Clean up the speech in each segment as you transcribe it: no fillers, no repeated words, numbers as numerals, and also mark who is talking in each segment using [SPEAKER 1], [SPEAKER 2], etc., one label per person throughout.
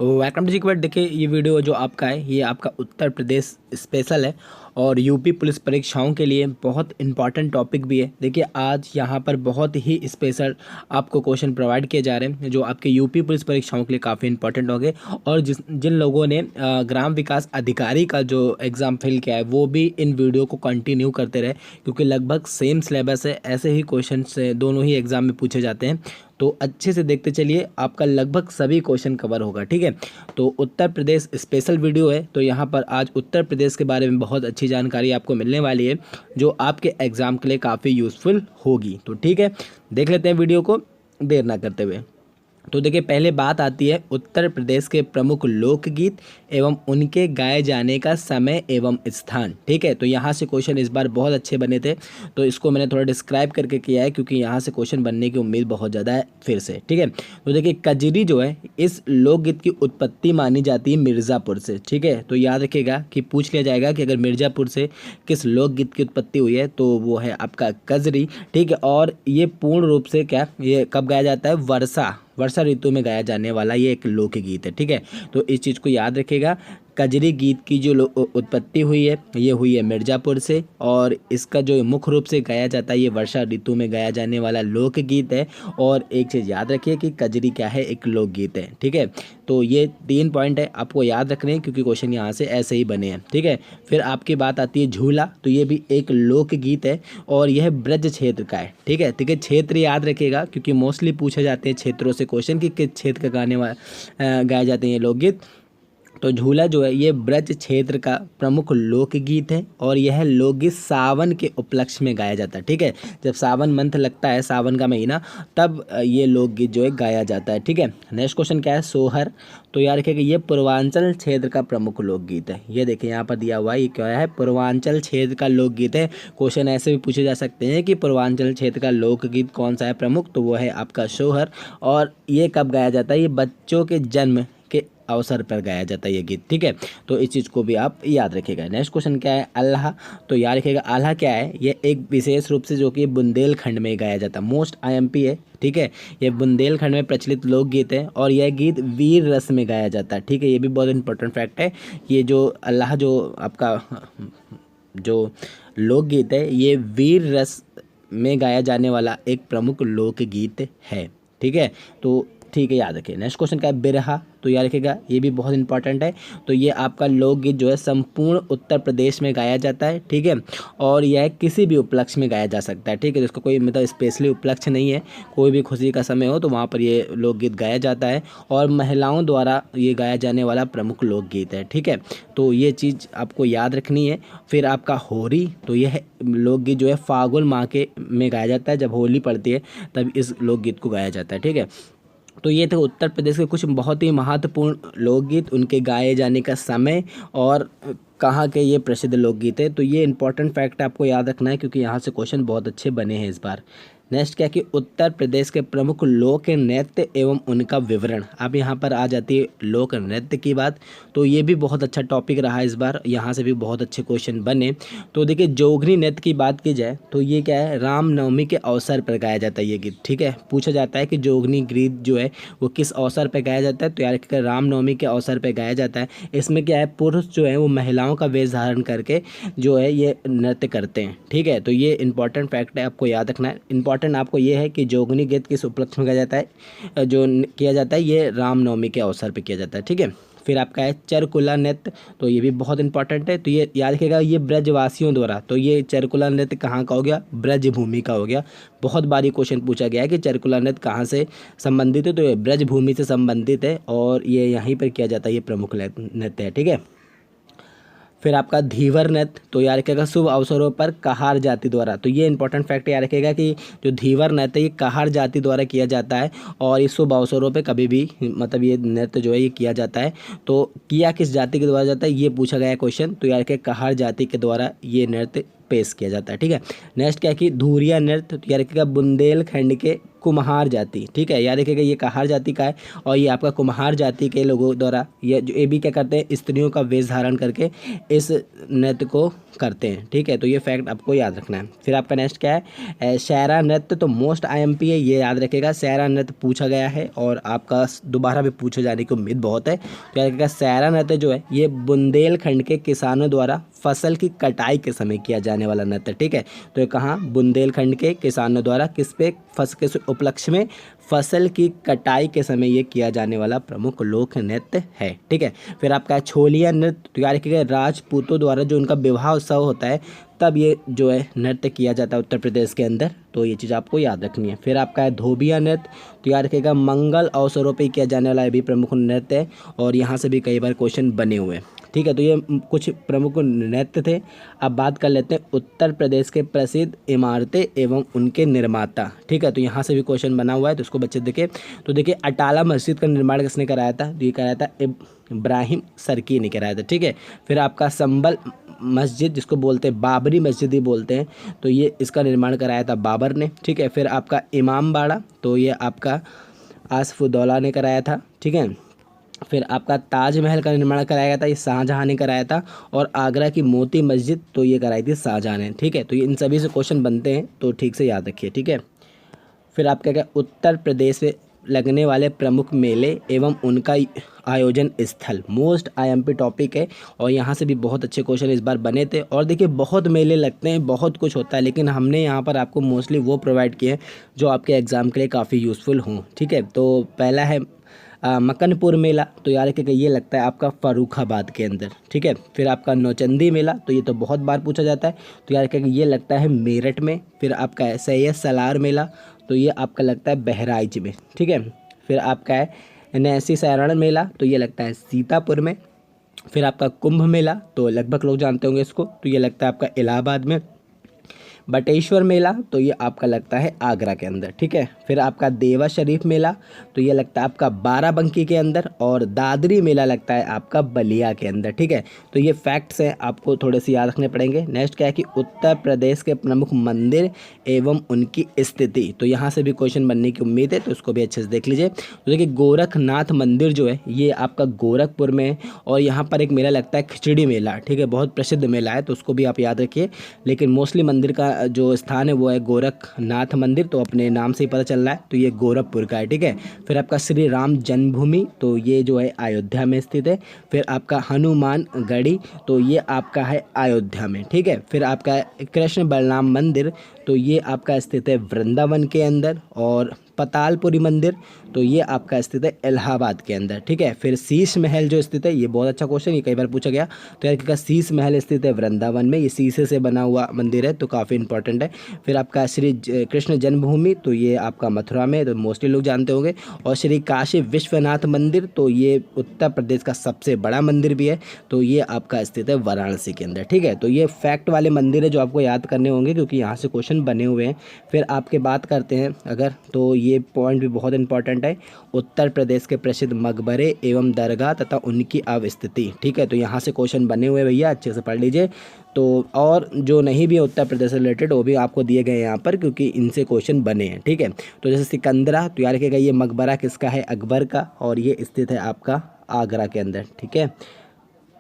[SPEAKER 1] Welcome to जीक्वेट। देखिए ये video जो आपका है ये आपका उत्तर प्रदेश स्पेशल है और यूपी पुलिस परीक्षाओं के लिए बहुत इंपॉर्टेंट टॉपिक भी है। देखिए आज यहाँ पर बहुत ही स्पेशल आपको क्वेश्चन प्रोवाइड किए जा रहे हैं जो आपके यूपी पुलिस परीक्षाओं के लिए काफ़ी इंपॉर्टेंट होंगे। और जिन लोगों ने ग्राम विकास अधिकारी का जो एग्ज़ाम फिल किया है वो भी इन वीडियो को कंटिन्यू करते रहे, क्योंकि लगभग सेम सिलेबस है, ऐसे ही क्वेश्चन दोनों ही एग्ज़ाम में पूछे जाते हैं। तो अच्छे से देखते चलिए, आपका लगभग सभी क्वेश्चन कवर होगा। ठीक है, तो उत्तर प्रदेश स्पेशल वीडियो है, तो यहाँ पर आज उत्तर प्रदेश के बारे में बहुत अच्छी जानकारी आपको मिलने वाली है जो आपके एग्ज़ाम के लिए काफ़ी यूज़फुल होगी। तो ठीक है, देख लेते हैं वीडियो को देर ना करते हुए। तो देखिए पहले बात आती है उत्तर प्रदेश के प्रमुख लोकगीत एवं उनके गाए जाने का समय एवं स्थान। ठीक है, तो यहाँ से क्वेश्चन इस बार बहुत अच्छे बने थे, तो इसको मैंने थोड़ा डिस्क्राइब करके किया है क्योंकि यहाँ से क्वेश्चन बनने की उम्मीद बहुत ज़्यादा है फिर से। ठीक है, तो देखिए कजरी जो है इस लोकगीत की उत्पत्ति मानी जाती है मिर्ज़ापुर से। ठीक है, तो याद रखिएगा कि पूछ लिया जाएगा कि अगर मिर्ज़ापुर से किस लोकगीत की उत्पत्ति हुई है तो वो है आपका कजरी। ठीक है, और ये पूर्ण रूप से क्या ये कब गाया जाता है? वर्षा ऋतु में गाया जाने वाला ये एक लोकगीत है। ठीक है, तो इस चीज़ को याद रखिएगा। कजरी गीत की जो उत्पत्ति हुई है ये हुई है मिर्ज़ापुर से, और इसका जो मुख्य रूप से गाया जाता है ये वर्षा ऋतु में गाया जाने वाला लोकगीत है। और एक चीज़ याद रखिए कि कजरी क्या है? एक लोकगीत है। ठीक है, तो ये 3 पॉइंट है आपको याद रखने हैं क्योंकि क्वेश्चन यहाँ से ऐसे ही बने हैं। ठीक है, फिर आपकी बात आती है झूला, तो ये भी एक लोकगीत है और यह ब्रज क्षेत्र का है। ठीक है, ठीक है, क्षेत्र याद रखिएगा क्योंकि मोस्टली पूछे जाते हैं क्षेत्रों से क्वेश्चन कि किस क्षेत्र का गाए जाते हैं ये लोकगीत। तो झूला जो है ये ब्रज क्षेत्र का प्रमुख लोकगीत है और यह लोकगीत सावन के उपलक्ष्य में गाया जाता है। ठीक है, जब सावन मंथ लगता है, सावन का महीना, तब ये लोकगीत जो है गाया जाता है। ठीक है, नेक्स्ट क्वेश्चन क्या है? सोहर, तो याद रखिएगा ये पूर्वांचल क्षेत्र का प्रमुख लोकगीत है। ये देखिए यहाँ पर दिया हुआ है, ये क्या है? पूर्वांचल क्षेत्र का लोकगीत है। क्वेश्चन ऐसे भी पूछे जा सकते हैं कि पूर्वांचल क्षेत्र का लोकगीत कौन सा है प्रमुख, तो वो है आपका सोहर। और ये कब गाया जाता है? ये बच्चों के जन्म के अवसर पर गाया जाता है ये गीत। ठीक है, तो इस चीज़ को भी आप याद रखिएगा। नेक्स्ट क्वेश्चन क्या है? अल्लाह, तो याद रखिएगा अल्लाह क्या है? ये एक विशेष रूप से जो कि बुंदेलखंड में गाया जाता है, मोस्ट आईएमपी है। ठीक है, ये बुंदेलखंड में प्रचलित लोकगीत है और यह गीत वीर रस में गाया जाता है। ठीक है, ये भी बहुत इंपॉर्टेंट फैक्ट है। ये जो अल्लाह जो आपका जो लोकगीत है ये वीर रस में गाया जाने वाला एक प्रमुख लोकगीत है। ठीक है, तो ठीक है, याद रखिए। नेक्स्ट क्वेश्चन क्या है? बिरहा, तो याद रखिएगा ये भी बहुत इंपॉर्टेंट है। तो ये आपका लोकगीत जो है संपूर्ण उत्तर प्रदेश में गाया जाता है। ठीक है, और यह किसी भी उपलक्ष्य में गाया जा सकता है। ठीक है, इसका कोई मतलब स्पेशली उपलक्ष्य नहीं है, कोई भी खुशी का समय हो तो वहाँ पर ये लोकगीत गाया जाता है और महिलाओं द्वारा ये गाया जाने वाला प्रमुख लोकगीत है। ठीक है, तो ये चीज़ आपको याद रखनी है। फिर आपका होरी, तो यह लोकगीत जो है फागुन माह के में गाया जाता है, जब होली पड़ती है तब इस लोकगीत को गाया जाता है। ठीक है, तो ये थे उत्तर प्रदेश के कुछ बहुत ही महत्वपूर्ण लोकगीत, उनके गाए जाने का समय और कहाँ के ये प्रसिद्ध लोकगीत है। तो ये इंपॉर्टेंट फैक्ट आपको याद रखना है क्योंकि यहाँ से क्वेश्चन बहुत अच्छे बने हैं इस बार। नेक्स्ट क्या कि उत्तर प्रदेश के प्रमुख लोक नृत्य एवं उनका विवरण। अब यहाँ पर आ जाती है लोक नृत्य की बात, तो ये भी बहुत अच्छा टॉपिक रहा इस बार, यहाँ से भी बहुत अच्छे क्वेश्चन बने। तो देखिए जोगनी नृत्य की बात की जाए तो ये क्या है? रामनवमी के अवसर पर गाया जाता है ये गीत। ठीक है, पूछा जाता है कि जोगनी गीत जो है वो किस अवसर पर गाया जाता है, तो यार रामनवमी के अवसर पर गाया जाता है। इसमें क्या है? पुरुष जो है वो महिलाओं का वेश धारण करके जो है ये नृत्य करते हैं। ठीक है, तो ये इंपॉर्टेंट फैक्ट है, आपको याद रखना है। इंपॉर्टेंट आपको ये है कि जोगनी गीत किस उपलक्ष्य में गाया जाता है? जो किया जाता है ये रामनवमी के अवसर पर किया जाता है। ठीक है, फिर आपका है चरकुला नृत्य, तो ये भी बहुत इंपॉर्टेंट है। तो ये याद रखिएगा ये ब्रजवासियों द्वारा, तो ये चरकुला नृत्य कहाँ का हो गया? ब्रज भूमि का हो गया। बहुत बारी क्वेश्चन पूछा गया है कि चरकुला नृत्य कहाँ से संबंधित है, तो ये ब्रज भूमि से संबंधित है और ये यहीं पर किया जाता है, ये प्रमुख नृत्य है। ठीक है, फिर आपका धीवर नृत्य, तो याद रखिएगा शुभ अवसरों पर कहार जाति द्वारा, तो ये इंपॉर्टेंट फैक्ट याद रखिएगा कि जो धीवर नृत्य ये कहार जाति द्वारा किया जाता है और इस शुभ अवसरों पे कभी भी मतलब ये नृत्य जो है ये किया जाता है। तो किया किस जाति के द्वारा जाता है ये पूछा गया क्वेश्चन, तो याद रखिएगा कहार जाति के द्वारा ये नृत्य पेश किया जाता है। ठीक है, नेक्स्ट क्या कि धूरिया नृत्य, तो याद रखिएगा बुंदेलखंड के कुम्हार जाति। ठीक है, याद रखिएगा ये कहार जाति का है और ये आपका कुम्हार जाति के लोगों द्वारा ये भी क्या करते हैं? स्त्रियों का वेश धारण करके इस नृत्य को करते हैं, ठीक है। तो ये फैक्ट आपको याद रखना है। फिर आपका नेक्स्ट क्या है, शायरा नृत्य, तो मोस्ट IMP है, ये याद रखेगा। शायरा नृत्य पूछा गया है और आपका दोबारा भी पूछे जाने की उम्मीद बहुत है। तो याद रखेगा शायरा नृत्य जो है ये बुंदेलखंड के किसानों द्वारा फसल की कटाई के समय किया जाने वाला नृत्य, ठीक है। तो ये कहाँ, बुंदेलखंड के किसानों द्वारा किस पे, फसल के उपलक्ष्य में फसल की कटाई के समय ये किया जाने वाला प्रमुख लोक नृत्य है, ठीक है। फिर आपका छोलिया नृत्य, तो याद रखिएगा राजपूतों द्वारा जो उनका विवाह उत्सव होता है तब ये जो है नृत्य किया जाता है उत्तर प्रदेश के अंदर, तो ये चीज़ आपको याद रखनी है। फिर आपका है धोबिया नृत्य, तो याद रखिएगा मंगल अवसरों पर किया जाने वाला भी प्रमुख नृत्य है और यहाँ से भी कई बार क्वेश्चन बने हुए हैं, ठीक है। तो ये कुछ प्रमुख नृत्य थे। अब बात कर लेते हैं उत्तर प्रदेश के प्रसिद्ध इमारतें एवं उनके निर्माता, ठीक है। तो यहाँ से भी क्वेश्चन बना हुआ है, तो इसको बच्चे देखें। तो देखिए अटाला मस्जिद का निर्माण किसने कराया था, तो ये कराया था इब्राहिम सरकी ने कराया था, ठीक है। फिर आपका संभल मस्जिद, जिसको बोलते हैं बाबरी मस्जिद ही बोलते हैं, तो ये इसका निर्माण कराया था बाबर ने, ठीक है। फिर आपका इमामबाड़ा, तो ये आपका आसफुद्दौला ने कराया था, ठीक है। फिर आपका ताजमहल का निर्माण कराया गया था, ये शाहजहाँ ने कराया था। और आगरा की मोती मस्जिद, तो ये कराई थी शाहजहाँ ने, ठीक है। तो ये इन सभी से क्वेश्चन बनते हैं, तो ठीक से याद रखिए, ठीक है। फिर आपका क्या, उत्तर प्रदेश में लगने वाले प्रमुख मेले एवं उनका आयोजन स्थल, मोस्ट IMP टॉपिक है और यहाँ से भी बहुत अच्छे क्वेश्चन इस बार बने थे। और देखिए बहुत मेले लगते हैं, बहुत कुछ होता है, लेकिन हमने यहाँ पर आपको मोस्टली वो प्रोवाइड किए हैं जो आपके एग्ज़ाम के लिए काफ़ी यूज़फुल हों, ठीक है। तो पहला है मकनपुर मेला, तो याद रखिएगा ये लगता है आपका फर्रुखाबाद के अंदर, ठीक है। फिर आपका नौचंदी मेला, तो ये तो बहुत बार पूछा जाता है, तो याद रखिएगा ये लगता है मेरठ में। फिर आपका है सैयद सलार मेला, तो ये आपका लगता है बहराइच में, ठीक है। फिर आपका है नैसी सैरण मेला, तो ये लगता है सीतापुर में। फिर आपका कुंभ मेला, तो लगभग लोग जानते होंगे इसको, तो ये लगता है आपका इलाहाबाद में। बटेश्वर मेला, तो ये आपका लगता है आगरा के अंदर, ठीक है। फिर आपका देवा शरीफ मेला, तो ये लगता है आपका बाराबंकी के अंदर। और दादरी मेला लगता है आपका बलिया के अंदर, ठीक है। तो ये फैक्ट्स हैं, आपको थोड़े से याद रखने पड़ेंगे। नेक्स्ट क्या है कि उत्तर प्रदेश के प्रमुख मंदिर एवं उनकी स्थिति, तो यहाँ से भी क्वेश्चन बनने की उम्मीद है, तो उसको भी अच्छे से देख लीजिए। तो देखिए गोरखनाथ मंदिर जो है ये आपका गोरखपुर में है और यहाँ पर एक मेला लगता है खिचड़ी मेला, ठीक है, बहुत प्रसिद्ध मेला है, तो उसको भी आप याद रखिए। लेकिन मोस्टली मंदिर का जो स्थान है वो है गोरखनाथ मंदिर, तो अपने नाम से ही पता चल रहा है, तो ये गोरखपुर का है, ठीक है। फिर आपका श्री राम जन्मभूमि, तो ये जो है अयोध्या में स्थित है। फिर आपका हनुमान गढ़ी, तो ये आपका है अयोध्या में, ठीक है। फिर आपका कृष्ण बलराम मंदिर, तो ये आपका स्थित है वृंदावन के अंदर। और पतालपुरी मंदिर, तो ये आपका स्थित है इलाहाबाद के अंदर, ठीक है। फिर शीश महल जो स्थित है, ये बहुत अच्छा क्वेश्चन, ये कई बार पूछा गया, तो यार क्या शीश महल स्थित है वृंदावन में, ये शीशे से बना हुआ मंदिर है, तो काफ़ी इंपॉर्टेंट है। फिर आपका श्री कृष्ण जन्मभूमि, तो ये आपका मथुरा में, तो मोस्टली लोग जानते होंगे। और श्री काशी विश्वनाथ मंदिर, तो ये उत्तर प्रदेश का सबसे बड़ा मंदिर भी है, तो ये आपका स्थित है वाराणसी के अंदर, ठीक है। तो ये फैक्ट वाले मंदिर है जो आपको याद करने होंगे, क्योंकि यहाँ से क्वेश्चन बने हुए हैं। फिर आपके बात करते हैं अगर, तो ये पॉइंट भी बहुत इंपॉर्टेंट है, उत्तर प्रदेश के प्रसिद्ध मकबरे एवं दरगाह तथा उनकी अवस्थिति, ठीक है। तो यहाँ से क्वेश्चन बने हुए भैया, अच्छे से पढ़ लीजिए। तो और जो नहीं भी उत्तर प्रदेश से रिलेटेड वो भी आपको दिए गए यहाँ पर, क्योंकि इनसे क्वेश्चन बने हैं, ठीक है। तो जैसे सिकंदरा, तो याद रखिएगा ये मकबरा किसका है, अकबर का, और ये स्थित है आपका आगरा के अंदर, ठीक है।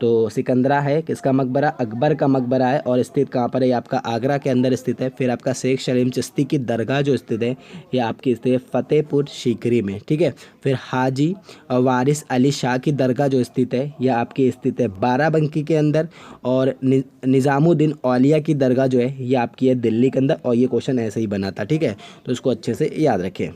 [SPEAKER 1] तो सिकंदरा है किसका मकबरा, अकबर का मकबरा है, और स्थित कहाँ पर है, आपका आगरा के अंदर स्थित है। फिर आपका शेख सलीम चिश्ती की दरगाह जो स्थित है ये आपकी स्थित है फतेहपुर सीकरी में, ठीक है। फिर हाजी वारिस अली शाह की दरगाह जो स्थित है यह आपकी स्थित है बाराबंकी के अंदर। और निज़ामुद्दीन औलिया की दरगाह जो है ये आपकी है दिल्ली के अंदर, और ये क्वेश्चन ऐसे ही बना था, ठीक है। तो इसको अच्छे से याद रखें।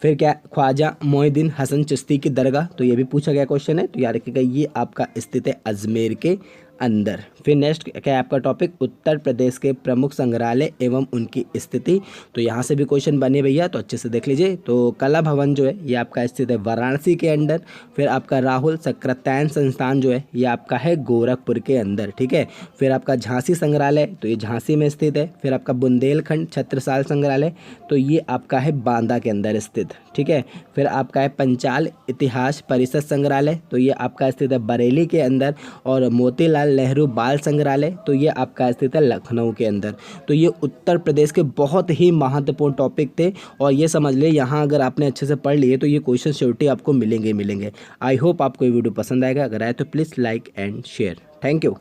[SPEAKER 1] फिर क्या, ख्वाजा मोइनुद्दीन हसन चिश्ती की दरगाह, तो ये भी पूछा गया क्वेश्चन है, तो याद रखिएगा ये आपका स्थित है अजमेर के अंदर। फिर नेक्स्ट क्या है आपका टॉपिक, उत्तर प्रदेश के प्रमुख संग्रहालय एवं उनकी स्थिति, तो यहाँ से भी क्वेश्चन बने भैया, तो अच्छे से देख लीजिए। तो कला भवन जो है ये आपका स्थित है वाराणसी के अंदर। फिर आपका राहुल सक्रात्यायन संस्थान जो है ये आपका है गोरखपुर के अंदर, ठीक है। फिर आपका झांसी संग्रहालय, तो ये झांसी में स्थित है। फिर आपका बुंदेलखंड छत्रसाल संग्रहालय, तो ये आपका है बांदा के अंदर स्थित, ठीक है। फिर आपका है पंचाल इतिहास परिषद संग्रहालय, तो ये आपका स्थित है बरेली के अंदर। और मोतीलाल नेहरू बाल संग्रहालय, तो ये आपका स्थित है लखनऊ के अंदर। तो ये उत्तर प्रदेश के बहुत ही महत्वपूर्ण टॉपिक थे, और ये समझ ले यहाँ अगर आपने अच्छे से पढ़ लिए तो ये क्वेश्चन श्योरिटी आपको मिलेंगे। आई होप आपको ये वीडियो पसंद आएगा, अगर आए तो please like and share. Thank you.